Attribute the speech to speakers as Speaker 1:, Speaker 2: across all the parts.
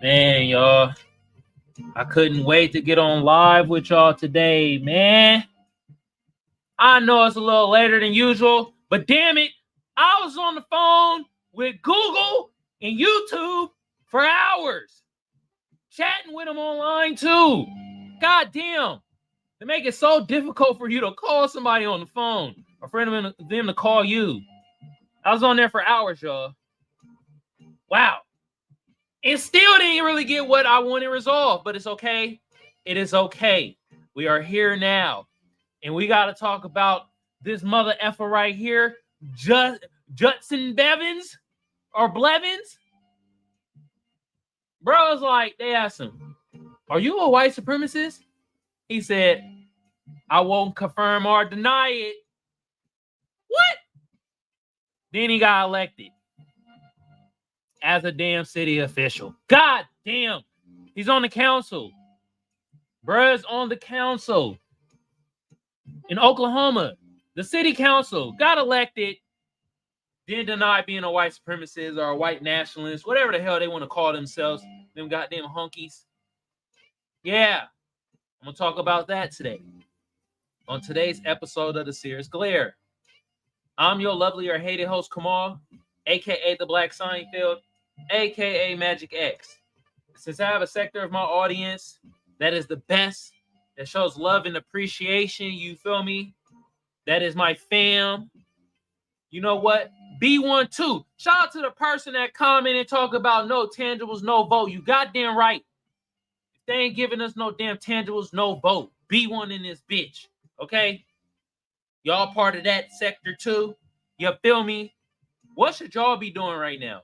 Speaker 1: Man, y'all, I couldn't wait to get on live with y'all today, man. I know it's a little later than usual, but damn it, I was on the phone with Google and YouTube for hours, chatting with them online too. God damn, they make it so difficult for you to call somebody on the phone or for them to call you. I was on there for hours, y'all. Wow. And still didn't really get what I wanted resolved, but it's okay. It is okay. We are here now. And we got to talk about this mother effer right here, Judson Blevins or Blevins. Bro was like, they asked him, are you a white supremacist? He said, I won't confirm or deny it. What? Then he got elected as a damn city official. God damn. He's on the council. Bruh's on the council in Oklahoma. The city council got elected, then denied being a white supremacist or a white nationalist, whatever the hell they want to call themselves, them goddamn hunkies. Yeah, I'm going to talk about that today on today's episode of the Seers Glare. I'm your lovely or hated host, Kamal, a.k.a. the Black Seinfeld, a.k.a. Magic X. Since I have a sector of my audience that is the best, that shows love and appreciation, you feel me? That is my fam. You know what? B1 too. Shout out to the person that commented and talk about no tangibles, no vote. You goddamn right. If they ain't giving us no damn tangibles, no vote. B1 in this bitch. Okay? Y'all part of that sector too. You feel me? What should y'all be doing right now?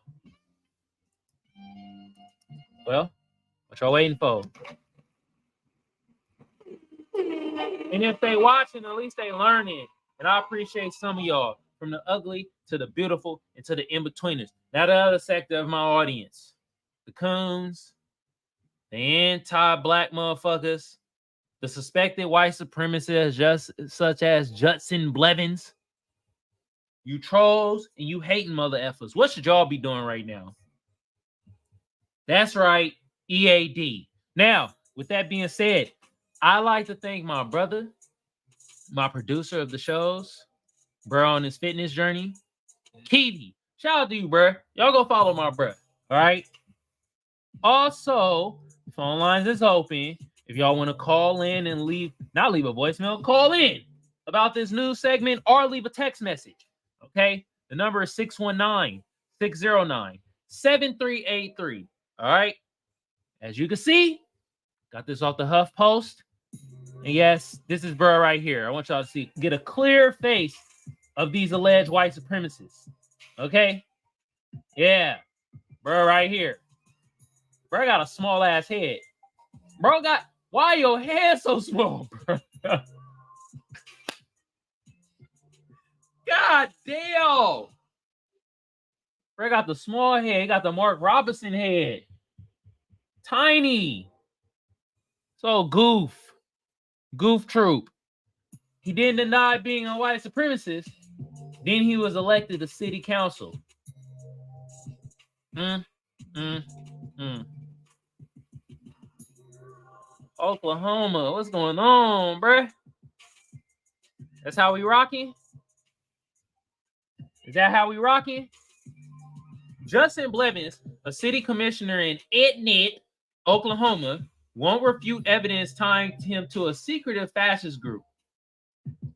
Speaker 1: Well, what y'all waiting for? And if they watching, at least they learning. And I appreciate some of y'all, from the ugly to the beautiful and to the in-betweeners. Now the other sector of my audience, the coons, the anti-black motherfuckers, the suspected white supremacists, just such as Judson Blevins, you trolls and you hating mother effers. What should y'all be doing right now? That's right, EAD. Now, with that being said, I like to thank my brother, my producer of the shows, bro, on his fitness journey, Kiveon. Shout out to you, bro. Y'all go follow my bro. All right. Also, phone lines is open. If y'all want to call in and not leave a voicemail, call in about this news segment or leave a text message. Okay. The number is 619-609-7383. All right. As you can see, got this off the Huff Post. And yes, this is bro right here. I want y'all to get a clear face of these alleged white supremacists. Okay? Yeah. Bro right here. Bro got a small ass head. Bro why your head so small, bro? God damn. Bro got the small head. He got the Mark Robinson head. Tiny. So goof troop. He didn't deny being a white supremacist. Then he was elected to city council. Oklahoma, what's going on, bruh? That's how we rocking? Is that how we rocking? Judson Blevins, a city commissioner in Enid, Oklahoma, won't refute evidence tying him to a secretive fascist group.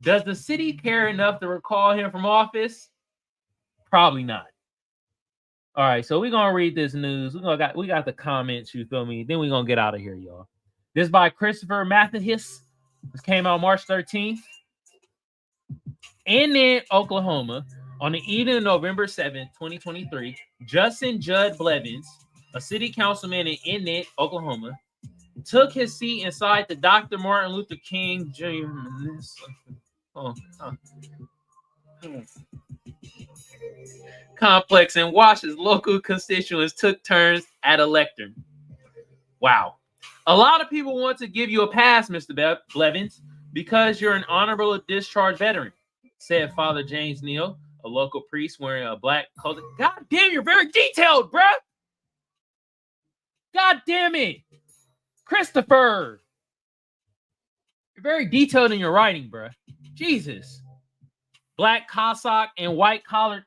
Speaker 1: Does the city care enough to recall him from office? Probably not. All right, so we're gonna read this news. We got the comments, you feel me? Then we're gonna get out of here, y'all. This by Christopher Mathis. This came out March 13th. In Oklahoma, on the evening of November 7th, 2023, Judson Judd Blevins, a city councilman in Enid, Oklahoma, took his seat inside the Dr. Martin Luther King Jr. complex and watched as local constituents took turns at a lectern. Wow. A lot of people want to give you a pass, Mr. Blevins, because you're an honorable discharge veteran, said Father James Neal, a local priest wearing a black coat. God damn, you're very detailed, bruh. God damn it. Christopher. You're very detailed in your writing, bruh. Jesus. Black Cossack and white collar,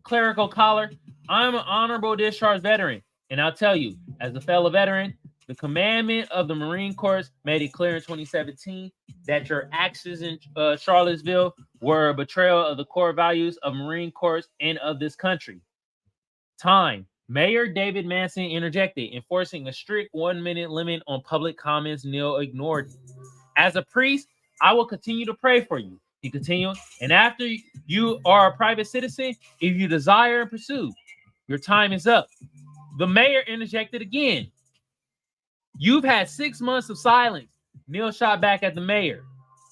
Speaker 1: clerical collar. I'm an honorable discharge veteran. And I'll tell you, as a fellow veteran, the commandment of the Marine Corps made it clear in 2017 that your actions in Charlottesville were a betrayal of the core values of Marine Corps and of this country. Time. Mayor David Manson interjected, enforcing a strict 1-minute limit on public comments. Neil ignored it. As a priest, I will continue to pray for you. He continued, and after you are a private citizen, if you desire and pursue, your time is up. The mayor interjected again. You've had 6 months of silence. Neil shot back at the mayor.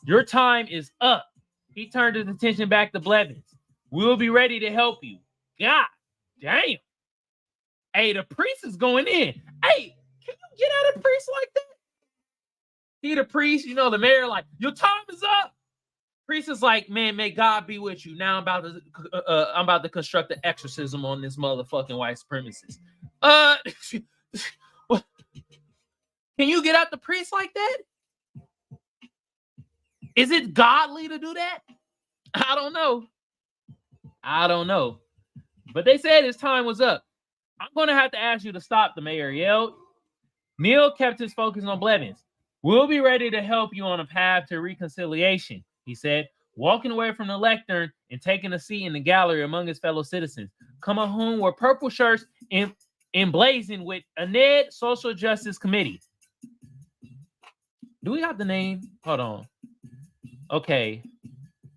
Speaker 1: Your time is up. He turned his attention back to Blevins. We'll be ready to help you. God damn. Hey, the priest is going in. Hey, can you get at a priest like that? He the priest, you know, the mayor like, your time is up. Priest is like, man, may God be with you. Now I'm about to construct an exorcism on this motherfucking white supremacist. Can you get at the priest like that? Is it godly to do that? I don't know. But they said his time was up. I'm going to have to ask you to stop, the mayor yelled. Neil kept his focus on Blevins. We'll be ready to help you on a path to reconciliation, he said, walking away from the lectern and taking a seat in the gallery among his fellow citizens. Kamal wore purple shirts emblazoned with a Ned Social Justice Committee. Do we got the name? Hold on. Okay.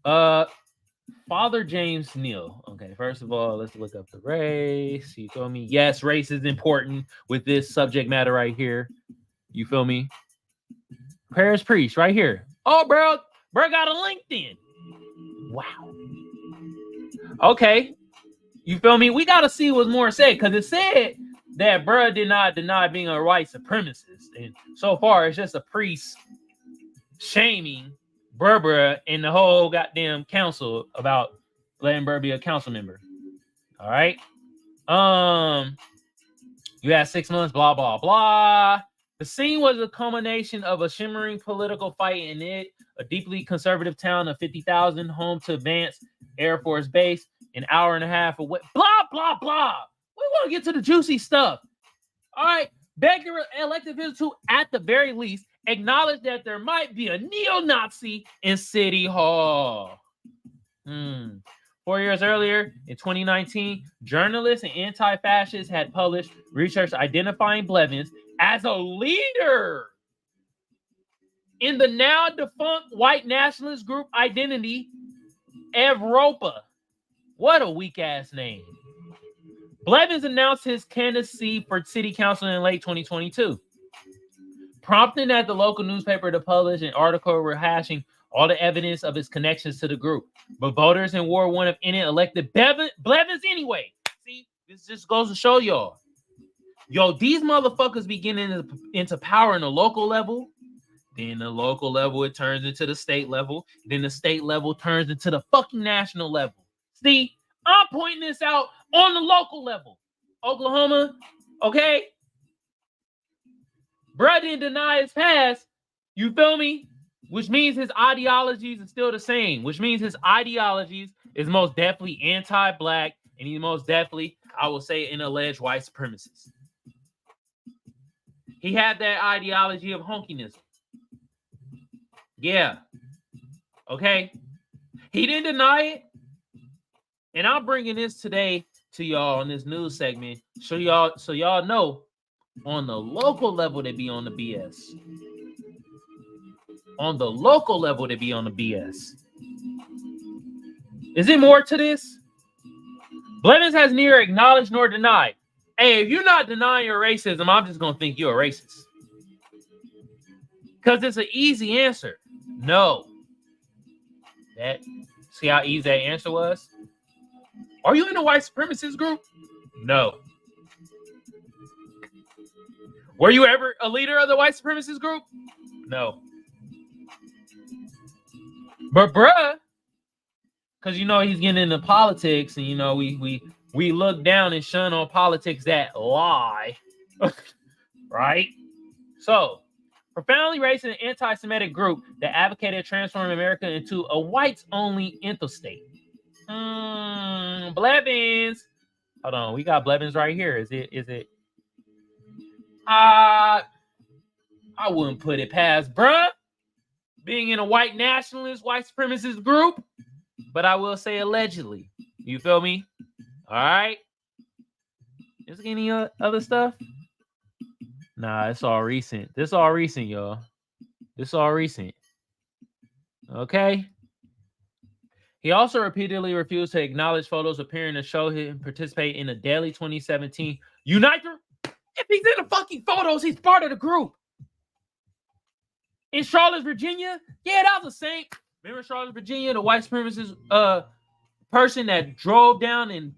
Speaker 1: Father James Neal. Okay, first of all, let's look up the race. You feel me? Yes, race is important with this subject matter right here. You feel me? Parish priest right here. Oh, bro got a LinkedIn. Wow. Okay. You feel me? We got to see what's more said, because it said that bro did not deny being a white supremacist. And so far, it's just a priest shaming bruh and the whole goddamn council about letting Burr be a council member. All right. You had 6 months, blah, blah, blah. The scene was a culmination of a shimmering political fight in it, a deeply conservative town of 50,000, home to Vance Air Force Base, an hour and a half away. Blah, blah, blah. We want to get to the juicy stuff. All right. Beg the elected officials to, at the very least, acknowledge that there might be a neo-Nazi in City Hall. 4 years earlier, in 2019, journalists and anti-fascists had published research identifying Blevins as a leader in the now-defunct white nationalist group Identity Evropa. What a weak-ass name. Blevins announced his candidacy for city council in late 2022, prompting at the local newspaper to publish an article rehashing all the evidence of his connections to the group. But voters in Ward 1 of Enid elected Blevins anyway. See, this just goes to show y'all. Yo, these motherfuckers be getting into power in the local level. Then the local level, it turns into the state level. Then the state level turns into the fucking national level. See, I'm pointing this out on the local level. Oklahoma, okay? Bruh didn't deny his past. You feel me? Which means his ideologies are still the same. Which means his ideologies is most definitely anti-black, and he's most definitely, I will say, an alleged white supremacist. He had that ideology of honkiness. Yeah. Okay. He didn't deny it. And I'm bringing this today to y'all in this news segment. So y'all know on the local level they be on the BS. On the local level they be on the BS. Is it more to this? Blevins has neither acknowledged nor denied. Hey, if you're not denying your racism, I'm just going to think you're a racist. Because it's an easy answer. No. See how easy that answer was? Are you in a white supremacist group? No. Were you ever a leader of the white supremacist group? No. But bruh, because you know he's getting into politics, and you know we look down and shun on politics that lie. right? So, profoundly racist and anti-Semitic group that advocated transforming America into a whites-only interstate. Blevins. Hold on, we got Blevins right here. Is it? I wouldn't put it past, bruh, being in a white nationalist, white supremacist group, but I will say allegedly. You feel me? All right. Is there any other stuff? Nah, it's all recent. This all recent, y'all. This all recent. Okay. He also repeatedly refused to acknowledge photos appearing to show him participate in the daily 2017 Unite. If he's in the fucking photos, he's part of the group. In Charlotte, Virginia, yeah, that was the same. Remember Charlotte, Virginia, the white supremacist person that drove down and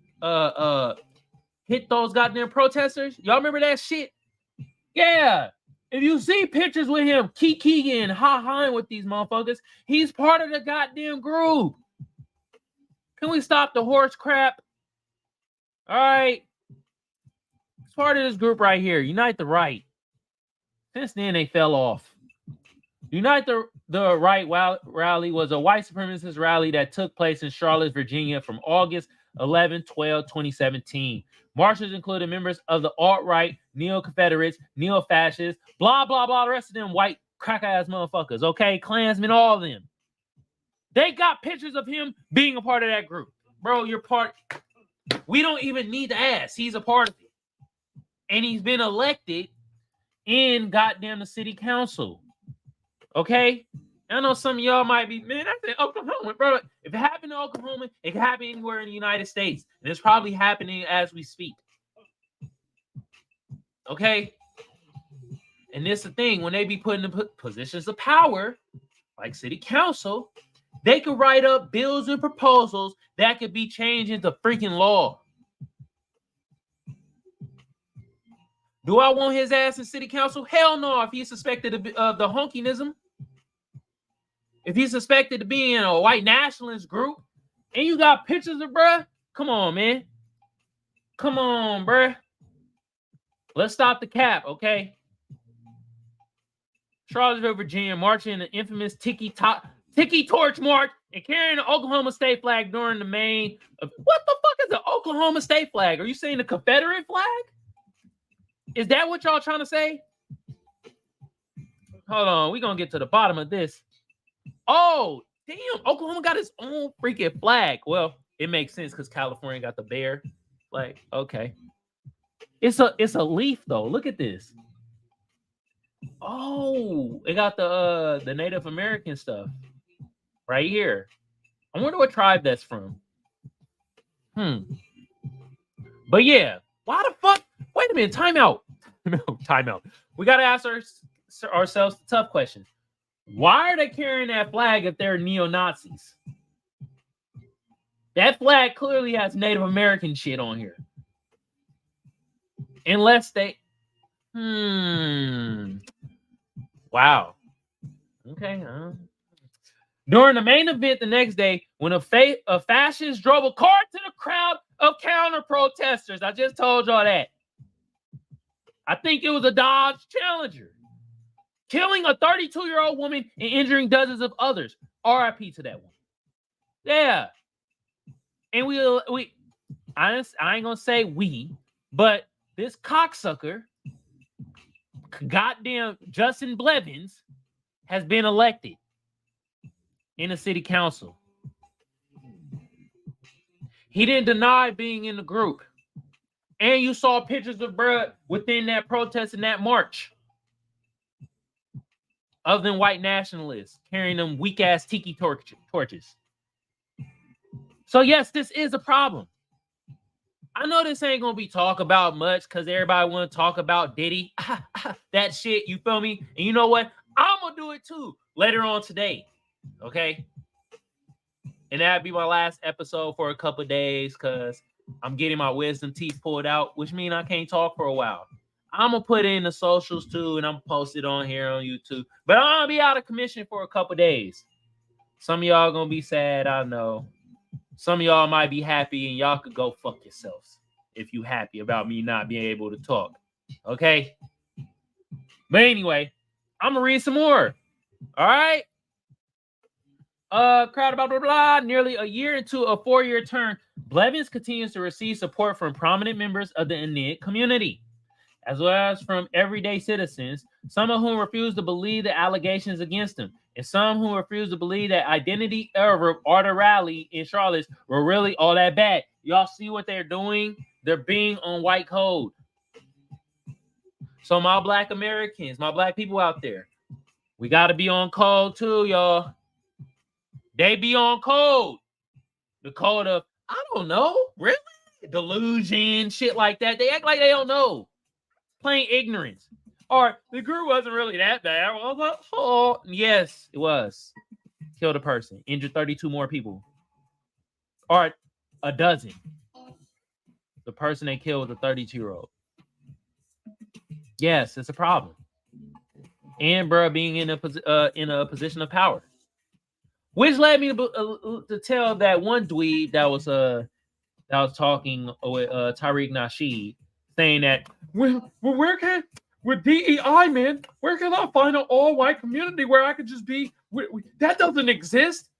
Speaker 1: hit those goddamn protesters? Y'all remember that shit? Yeah. If you see pictures with him kikiing and ha-haing with these motherfuckers, he's part of the goddamn group. Can we stop the horse crap? All right. It's part of this group right here. Unite the Right. Since then, they fell off. Unite the Right rally was a white supremacist rally that took place in Charlotte, Virginia from August 11, 12, 2017. Marchers included members of the alt-right, neo-Confederates, neo-fascists, blah, blah, blah, the rest of them white crack-ass motherfuckers, okay? Klansmen, all of them. They got pictures of him being a part of that group. Bro, you're part. We don't even need to ask. He's a part of it. And he's been elected in goddamn the city council. Okay? I know some of y'all might be, man, that's in Oklahoma, bro. If it happened in Oklahoma, it could happen anywhere in the United States. And it's probably happening as we speak. Okay? And this is the thing. When they be put in the positions of power, like city council, they could write up bills and proposals that could be changed into freaking law. Do I want his ass in city council? Hell no, if he's suspected of the honkinism. If he's suspected to be in a white nationalist group, and you got pictures of bruh, come on, man. Come on, bruh. Let's stop the cap, okay? Charlottesville, Virginia, marching in the infamous Tiki Torch March and carrying the Oklahoma state flag during the main. What the fuck is the Oklahoma state flag? Are you saying the Confederate flag? Is that what y'all trying to say? Hold on, we're going to get to the bottom of this. Oh, damn, Oklahoma got its own freaking flag. Well, it makes sense because California got the bear flag. Okay. It's a leaf, though. Look at this. Oh, it got the Native American stuff right here. I wonder what tribe that's from. But yeah, why the fuck? Wait a minute, time out. Time out. We got to ask ourselves the tough question. Why are they carrying that flag if they're neo-Nazis? That flag clearly has Native American shit on here. Unless they... Wow. Okay. During the main event the next day, when a fascist drove a car to the crowd of counter-protesters. I just told y'all that. I think it was a Dodge Challenger. Killing a 32-year-old woman and injuring dozens of others. RIP to that one. Yeah. And I ain't gonna say we, but this cocksucker, goddamn Judson Blevins, has been elected in the city council. He didn't deny being in the group. And you saw pictures of bruh within that protest and that march of them white nationalists carrying them weak-ass tiki torches. So yes, this is a problem. I know this ain't going to be talked about much because everybody want to talk about Diddy. That shit, you feel me? And you know what? I'm going to do it too later on today. Okay? And that'd be my last episode for a couple of days because I'm getting my wisdom teeth pulled out, which means I can't talk for a while. I'm going to put it in the socials too, and I'm going to post it on here on YouTube. But I'm going to be out of commission for a couple of days. Some of y'all going to be sad, I know. Some of y'all might be happy, and y'all could go fuck yourselves if you happy about me not being able to talk. Okay? But anyway, I'm gonna read some more. All right. Crowd blah blah blah. Nearly a year into a 4-year term, Blevins continues to receive support from prominent members of the Inuit community, as well as from everyday citizens, some of whom refuse to believe the allegations against him, and some who refuse to believe that identity or the rally in Charlotte were really all that bad. Y'all see what they're doing? They're being on white code. So my black Americans, my black people out there, we got to be on code too, y'all. They be on code. The code of, I don't know, really? Delusion, shit like that. They act like they don't know. Plain ignorance. Or the group wasn't really that bad. I was like, oh, yes, it was. Killed a person. Injured 32 more people. Or a dozen. The person they killed was a 32-year-old. Yes, it's a problem. And bro, being in a position of power, which led me to tell that one dweeb that was talking with Tariq Nasheed, saying that where can with DEI, man, where can I find an all-white community where I could just be? That doesn't exist.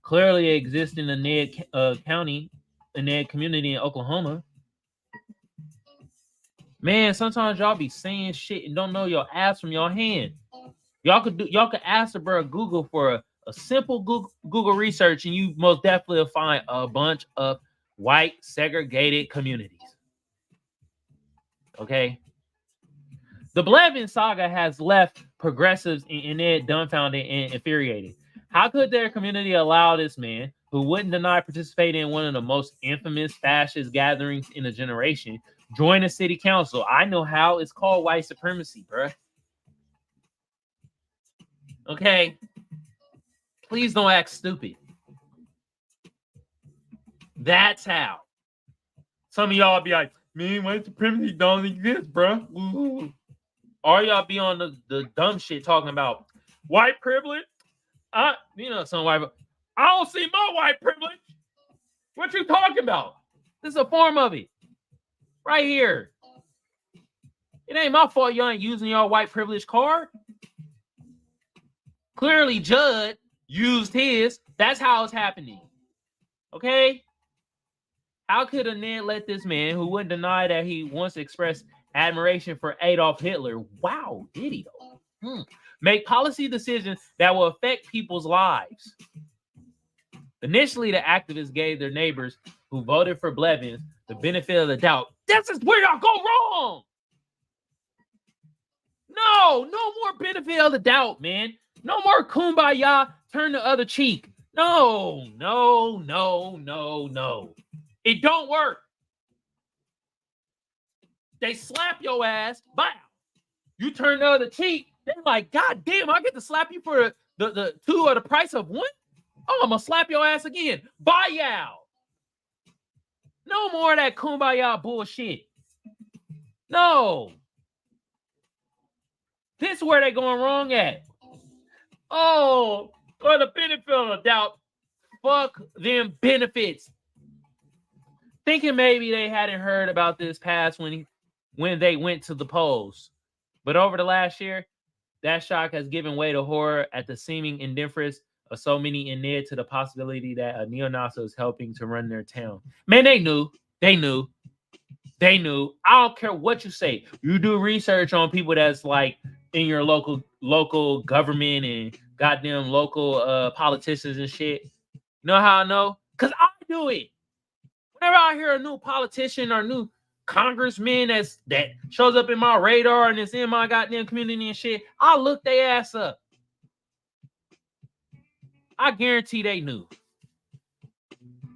Speaker 1: Clearly, it exists in the Ned County, the Ned community in Oklahoma. Man, sometimes y'all be saying shit and don't know your ass from your hand. Y'all could ask the bro Google for a simple Google research, and you most definitely will find a bunch of white segregated communities. Okay. The Blevins saga has left progressives in it dumbfounded and infuriated. How could their community allow this man, who wouldn't deny participating in one of the most infamous fascist gatherings in a generation, join the city council? I know how. It's called white supremacy, bruh. Okay? Please don't act stupid. That's how. Some of y'all be like, man, white supremacy don't exist, bruh. Ooh. Or y'all be on the dumb shit talking about white privilege. Some white. I don't see my white privilege. What you talking about? This is a form of it. Right here. It ain't my fault y'all ain't using your white privilege card. Clearly, Judd used his. That's how it's happening. Okay? How could a Ned let this man, who wouldn't deny that he once expressed admiration for Adolf Hitler, wow, did he though? Make policy decisions that will affect people's lives? Initially, the activists gave their neighbors who voted for Blevins the benefit of the doubt. This is where y'all go wrong. No more benefit of the doubt, man. No more kumbaya, turn the other cheek. No. It don't work. They slap your ass, bow. You turn the other cheek, they're like, God damn, I get to slap you for the two of the price of one? Oh, I'm gonna slap your ass again. Bye, y'all. No more of that kumbaya bullshit. No. This is where they're going wrong at. Oh, for the benefit of the doubt, fuck them benefits. Thinking maybe they hadn't heard about this past when they went to the polls. But over the last year, that shock has given way to horror at the seeming indifference of so many in there to the possibility that a neo-Nazi is helping to run their town. Man, they knew. I don't care what you say. You do research on people that's like in your local government and goddamn local politicians and shit. You know how I know? Because I do it. Whenever I hear a new politician or new congressman that shows up in my radar and it's in my goddamn community and shit, I look their ass up. I guarantee they knew.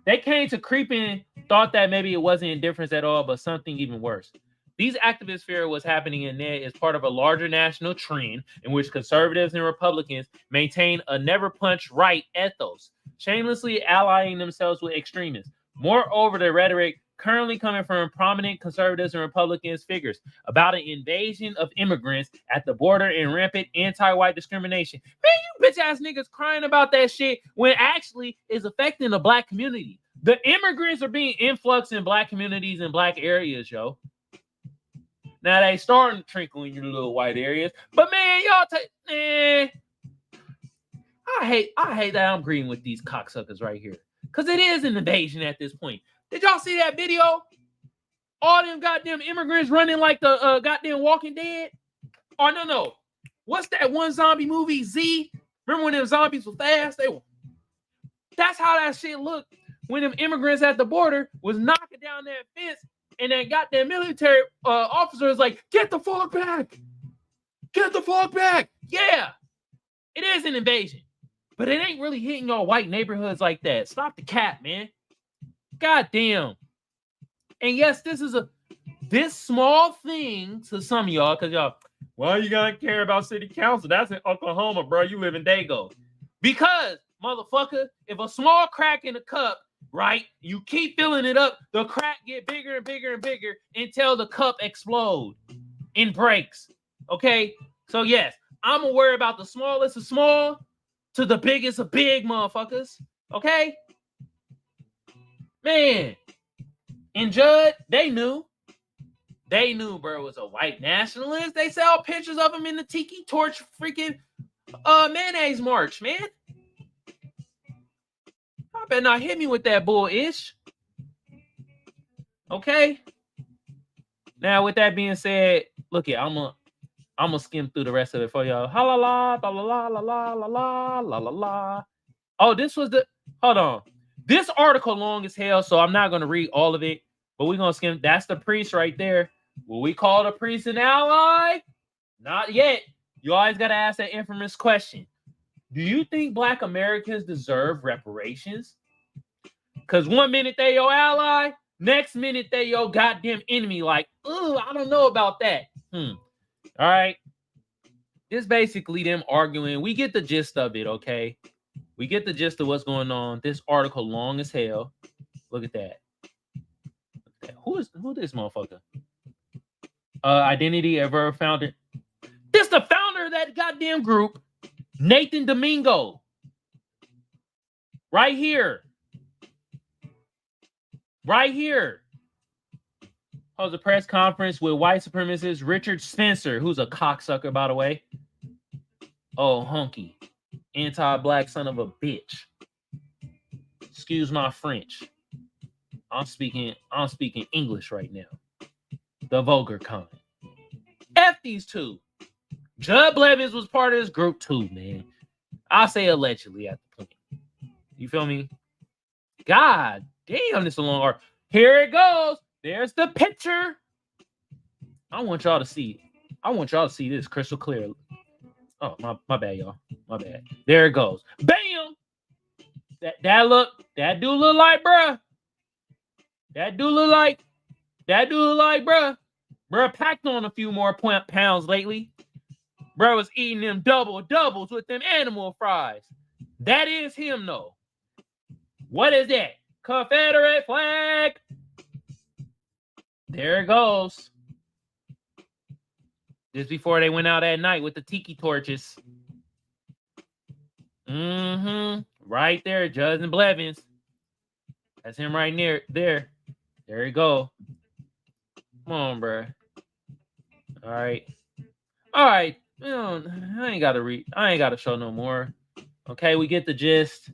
Speaker 1: They came to creeping, thought that maybe it wasn't indifference at all, but something even worse. These activists fear what's happening in there is part of a larger national trend in which conservatives and Republicans maintain a never punch right ethos, shamelessly allying themselves with extremists. Moreover, the rhetoric currently coming from prominent conservatives and Republicans figures about an invasion of immigrants at the border and rampant anti-white discrimination. Man, you bitch-ass niggas crying about that shit when actually is affecting the black community. The immigrants are being influxed in black communities and black areas, yo. Now they starting to trickle in your little white areas. But man, y'all I hate that I'm agreeing with these cocksuckers right here. Because it is an invasion at this point. Did y'all see that video? All them goddamn immigrants running like the goddamn Walking Dead? Oh, no. What's that one zombie movie, Z? Remember when them zombies were fast? That's how that shit looked when them immigrants at the border was knocking down that fence and that goddamn military officer was like, get the fuck back. Get the fuck back. Yeah, it is an invasion. But it ain't really hitting y'all white neighborhoods like that. Stop the cap, man. God damn. And yes, this small thing to some of y'all, because y'all, well, you gotta care about city council. That's in Oklahoma, bro. You live in Dago. Because, motherfucker, if a small crack in a cup, right, you keep filling it up, the crack get bigger and bigger and bigger until the cup explodes and breaks. Okay? So yes, I'm gonna worry about the smallest of small to the biggest of big, motherfuckers. Okay? Man. And Judd, they knew. They knew bro was a white nationalist. They saw pictures of him in the Tiki Torch freaking mayonnaise march, man. I better not hit me with that bull-ish. Okay? Now, with that being said, look here, I'm gonna skim through the rest of it for y'all. Ha la la, la la la la la la la la la. Oh, this was hold on. This article long as hell, so I'm not gonna read all of it, but we're gonna skim. That's the priest right there. Will we call the priest an ally? Not yet. You always gotta ask that infamous question. Do you think Black Americans deserve reparations? Because one minute they your ally, next minute they your goddamn enemy. Like, ooh, I don't know about that. All right. This basically them arguing. We get the gist of it, okay? We get the gist of what's going on. This article long as hell. Look at that. Who this motherfucker? Identity ever founded. This the founder of that goddamn group, Nathan Domingo. Right here. Right here. Holds a press conference with white supremacist Richard Spencer, who's a cocksucker, by the way. Oh, hunky. Anti-black son of a bitch. Excuse my French. I'm speaking English right now. The vulgar kind. F these two. Judson Blevins was part of this group too, man. I'll say allegedly at the point. You feel me? God damn, this is a long arc. Here it goes. There's the picture. I want y'all to see it. I want y'all to see this crystal clear. Oh, my bad, y'all. My bad. There it goes. Bam! That dude look like, bruh. That dude look like, bruh. Bruh packed on a few more pounds lately. Bruh was eating them doubles with them animal fries. That is him, though. What is that? Confederate flag. There it goes. Just before they went out at night with the tiki torches. Right there, Judson Blevins. That's him right near there. There you go. Come on, bro. All right. I ain't gotta show no more. Okay, we get the gist.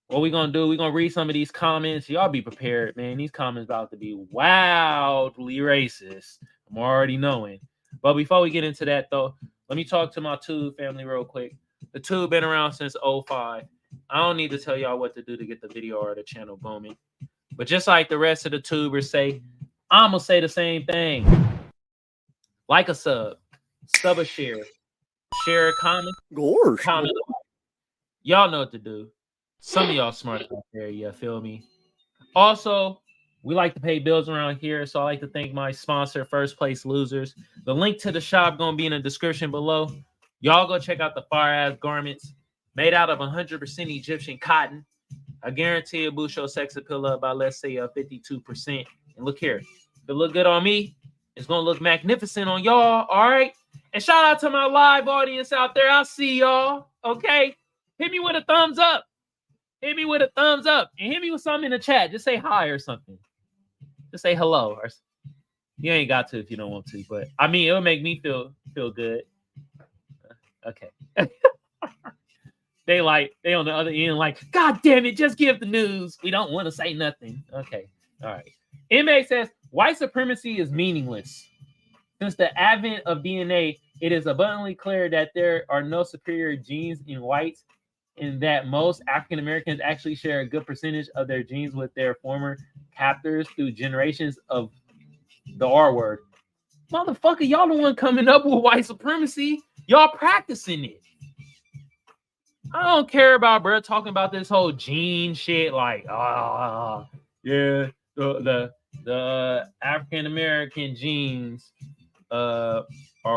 Speaker 1: What we gonna do? We gonna read some of these comments. Y'all be prepared, man. These comments about to be wildly racist. I'm already knowing. But before we get into that, though, let me talk to my Tube family real quick. The Tube been around since 2005. I don't need to tell y'all what to do to get the video or the channel booming. But just like the rest of the Tubers say, I'm going to say the same thing. Like a sub a share a comment.
Speaker 2: Gorge.
Speaker 1: Comment. Y'all know what to do. Some of y'all smart out there, you feel me? Also, we like to pay bills around here, so I like to thank my sponsor, First Place Losers. The link to the shop going to be in the description below. Y'all go check out the fire-ass garments made out of 100% Egyptian cotton. I guarantee it boosts your sex appeal up by, let's say, 52%. And look here. If it look good on me, it's going to look magnificent on y'all, all right? And shout out to my live audience out there. I'll see y'all, okay? Hit me with a thumbs up. Hit me with a thumbs up. And hit me with something in the chat. Just say hi or something. Just say hello. You ain't got to if you don't want to, but I mean, it'll make me feel good. Okay. They on the other end, like, God damn it, just give the news. We don't want to say nothing. Okay. All right. MA says white supremacy is meaningless. Since the advent of DNA, it is abundantly clear that there are no superior genes in whites, and that most African Americans actually share a good percentage of their genes with their former captors through generations of the R word. Motherfucker, y'all the one coming up with white supremacy. Y'all practicing it. I don't care about bro talking about this whole gene shit. Like, yeah, the African American genes are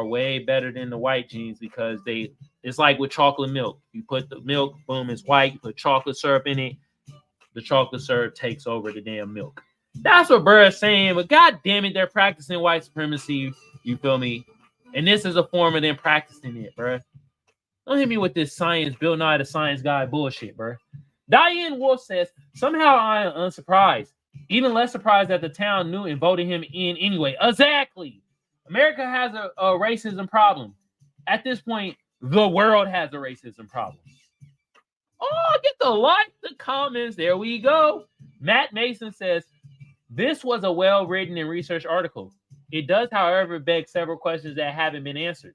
Speaker 1: way better than the white genes because it's like with chocolate milk. You put the milk, boom, it's white. You put chocolate syrup in it, the chocolate syrup takes over the damn milk. That's what bro is saying. But god damn it, they're practicing white supremacy. You feel me? And this is a form of them practicing it, bro. Don't hit me with this science, Bill Nye the Science Guy bullshit, bro. Diane Wolf says, somehow I am unsurprised. Even less surprised that the town knew and voted him in anyway. Exactly. America has a racism problem. At this point, the world has a racism problem. Oh, get the like, the comments. There we go. Matt Mason says, this was a well-written and researched article. It does, however, beg several questions that haven't been answered.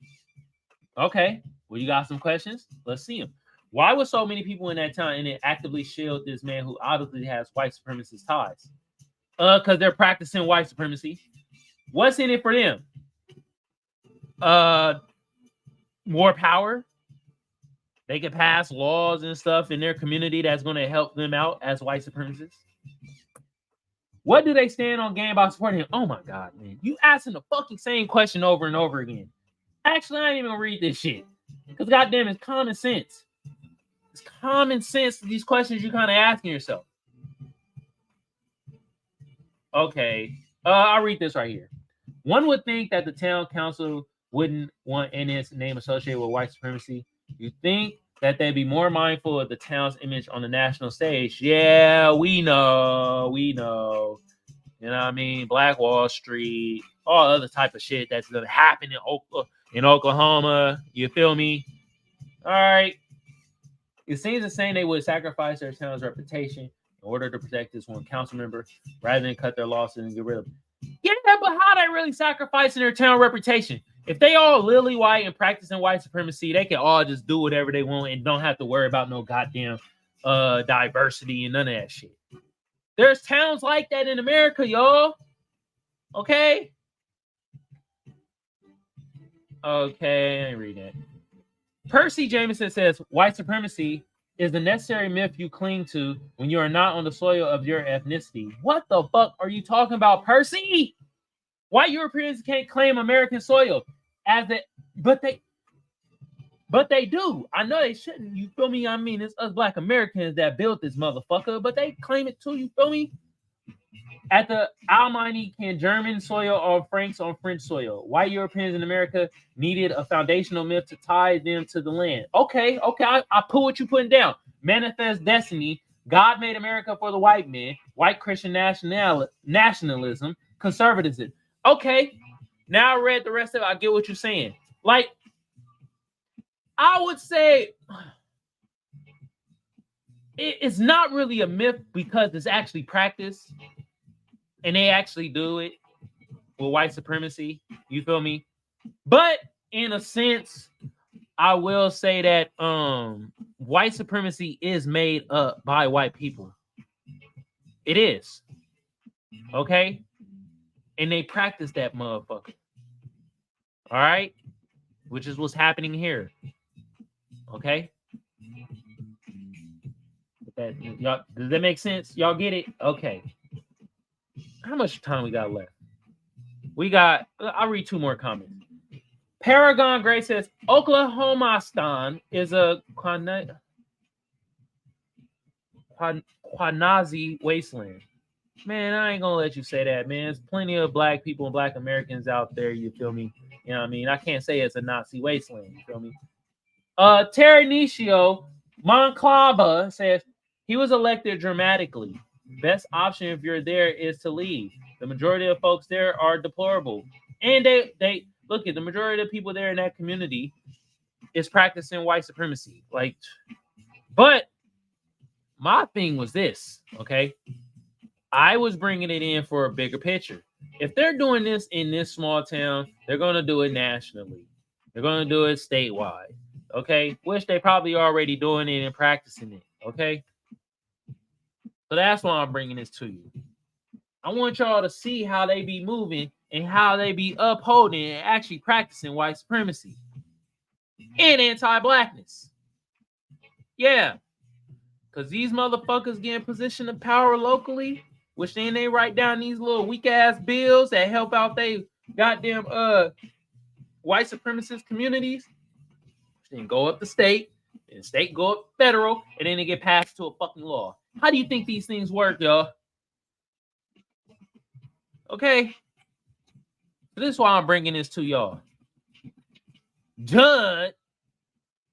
Speaker 1: Okay. Well, you got some questions? Let's see them. Why were so many people in that town and it actively shield this man who obviously has white supremacist ties? Because they're practicing white supremacy. What's in it for them? More power. They can pass laws and stuff in their community that's going to help them out as white supremacists. What do they stand on game about supporting him? Oh my God, man. You asking the fucking same question over and over again. Actually, I ain't even gonna read this shit. Because goddamn, it's common sense. It's common sense, these questions you're kind of asking yourself. Okay. I'll read this right here. One would think that the town council wouldn't want its name associated with white supremacy. You think that they'd be more mindful of the town's image on the national stage. Yeah, we know. You know what I mean? Black Wall Street, all other type of shit that's going to happen in Oklahoma. You feel me? All right. It seems insane they would sacrifice their town's reputation in order to protect this one council member rather than cut their losses and get rid of them. Yeah, but how they really sacrificing their town reputation? If they all lily white and practicing white supremacy, they can all just do whatever they want and don't have to worry about no goddamn diversity and none of that shit. There's towns like that in America, y'all. Okay? Okay, I ain't read that. Percy Jameson says, white supremacy is the necessary myth you cling to when you are not on the soil of your ethnicity. What the fuck are you talking about, Percy? White Europeans can't claim American soil but they do. I know they shouldn't. You feel me? I mean, it's us Black Americans that built this motherfucker, but they claim it too. You feel me? At the Almighty, can German soil or Franks on French soil? White Europeans in America needed a foundational myth to tie them to the land. Okay. I put what you putting down. Manifest destiny. God made America for the white man. White Christian nationalism. Conservatism. Okay. Now I read the rest of it. I get what you're saying. Like, I would say it's not really a myth because it's actually practiced. And they actually do it with white supremacy. You feel me? But in a sense, I will say that white supremacy is made up by white people. It is. Okay? And they practice that motherfucker. All right? Which is what's happening here. Okay? Y'all, does that make sense? Y'all get it? Okay. How much time we got left? I'll read two more comments. Paragon Gray says, Oklahomastan is a Quanazi wasteland. Man, I ain't gonna let you say that, man. There's plenty of black people and black Americans out there, you feel me? You know what I mean? I can't say it's a Nazi wasteland, you feel me? Terry Nishio Monclava says, he was elected dramatically. Best option if you're there is to leave. The majority of folks there are deplorable. And they look at the majority of the people there in that community is practicing white supremacy. Like, but my thing was this, okay? I was bringing it in for a bigger picture. If they're doing this in this small town, they're going to do it nationally. They're going to do it statewide, okay? Which they probably already doing it and practicing it, okay? So that's why I'm bringing this to you. I want y'all to see how they be moving and how they be upholding and actually practicing white supremacy and anti-blackness. Yeah, because these motherfuckers get in position of power locally, which then they write down these little weak-ass bills that help out they goddamn white supremacist communities, then go up the state, and the state go up federal, and then they get passed to a fucking law. How do you think these things work, y'all? Okay? So this is why I'm bringing this to y'all. Judd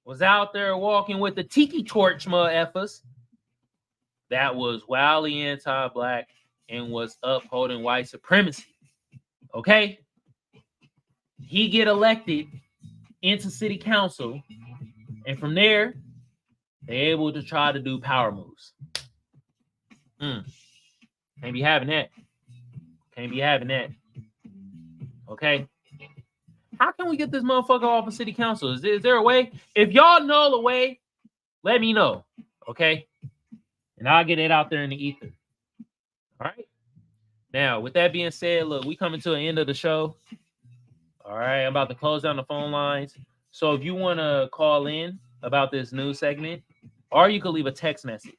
Speaker 1: was out there walking with the tiki torch motherfuckers that was wildly anti-black and was upholding white supremacy. Okay? He get elected into city council, and from there, they're able to try to do power moves. Can't be having that. Can't be having that. Okay? How can we get this motherfucker off of city council? Is there a way? If y'all know the way, let me know. Okay? And I'll get it out there in the ether. All right? Now, with that being said, look, we coming to the end of the show. All right? I'm about to close down the phone lines. So if you want to call in about this news segment, or you could leave a text message.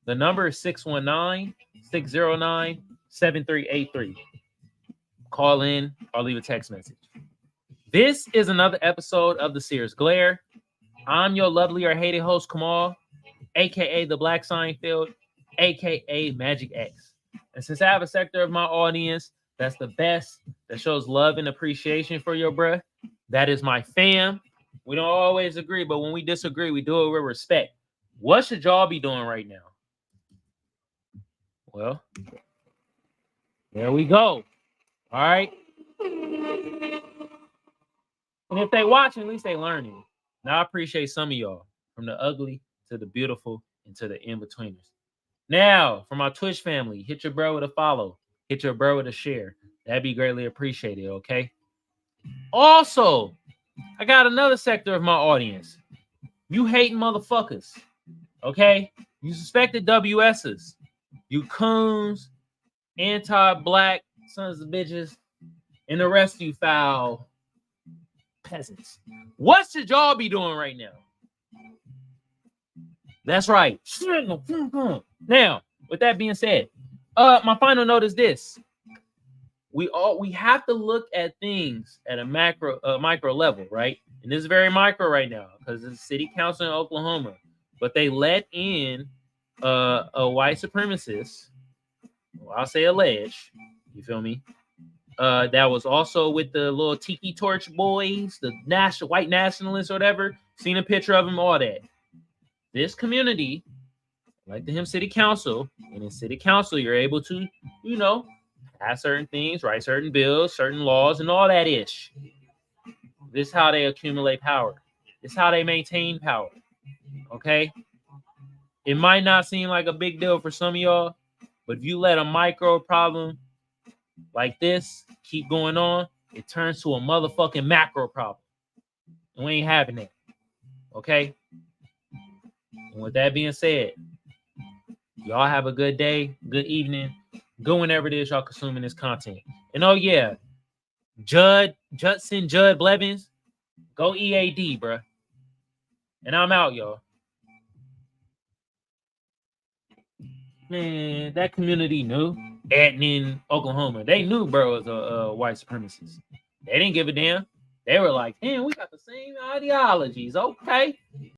Speaker 1: The number is 619-609-7383. Call in or leave a text message. This is another episode of the Seers Glare. I'm your lovely or hated host, Kamal, a.k.a. the Black Seinfeld, a.k.a. Magic X. And since I have a sector of my audience that's the best, that shows love and appreciation for your bruh, that is my fam. We don't always agree, but when we disagree, we do it with respect. What should y'all be doing right now? Well, there we go. All right. And if they watching, at least they learning. Now I appreciate some of y'all, from the ugly to the beautiful and to the in-betweeners. Now, for my Twitch family, hit your bro with a follow. Hit your bro with a share. That'd be greatly appreciated, okay? Also, I got another sector of my audience. You hating motherfuckers, okay? You suspected WSs. You coons, anti-black sons of bitches, and the rest of you foul peasants. What should y'all be doing right now? That's right. Now, with that being said, my final note is this. We have to look at things at a micro level, right? And this is very micro right now because it's city council in Oklahoma, but they let in a white supremacist. Well, I'll say alleged. You feel me? That was also with the little tiki torch boys, the white nationalists or whatever. Seen a picture of him, all that. This community, like the Him City Council, and in City Council, you're able to, pass certain things, write certain bills, certain laws, and all that ish. This is how they accumulate power. This is how they maintain power. Okay? It might not seem like a big deal for some of y'all, but if you let a micro problem like this keep going on, it turns to a motherfucking macro problem. And we ain't having that. Okay? And with that being said, y'all have a good day, good evening, go whenever it is y'all consuming this content. And oh yeah, Judson Blevins, go EAD, bruh. And I'm out, y'all. Man, that community knew. In Oklahoma, they knew bro was a white supremacist. They didn't give a damn. They were like, damn, we got the same ideologies. Okay.